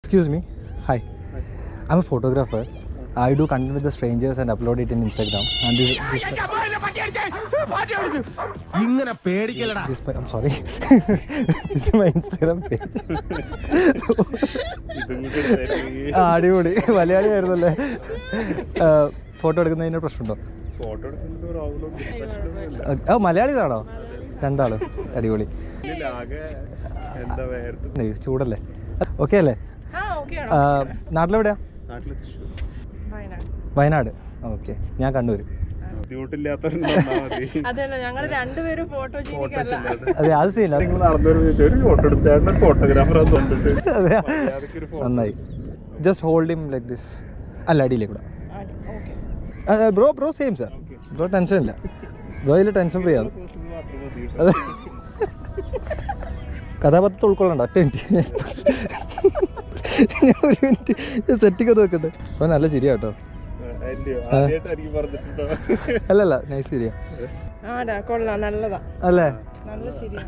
Excuse me. Hi. I'm a photographer. I do content with the strangers and upload it in Instagram. And I'm sorry. This is my Instagram page. അടിപൊളി Malayali ആയിരുന്നല്ലേ. Photo എടുക്കുന്നതിന് പ്രശ്നമുണ്ടോ? മലയാളിതാണോ രണ്ടാളും? അടിപൊളി. ചൂടല്ലേ? Okay അല്ലേ? നാട്ടിലെവിടെയാ? Wayanad. Okay, ഞാൻ കണ്ണൂര്. അതെ, അത് സീൻ നന്നായി. Just hold him like this. അല്ല, അടിയിലേക്ക് കൂടെ. Bro same sir. Bro tension ഇല്ല. ബ്രോ ഇതിൽ ടെൻഷൻ ഫ്രീ ആണ്. അതെ, കഥാപാത്രത്തെ ഉൾക്കൊള്ളണ്ട. ഒറ്റ മിനിറ്റ്, ഞാൻ ഒരു മിനിറ്റ് സെറ്റിക്ക് നോക്കട്ടെ. അപ്പൊ നല്ല ശരിയാ കേട്ടോ. അല്ലല്ല, നൈസ് ശരിയാ. നല്ലതാ അല്ലേ? നല്ല ശരിയാ.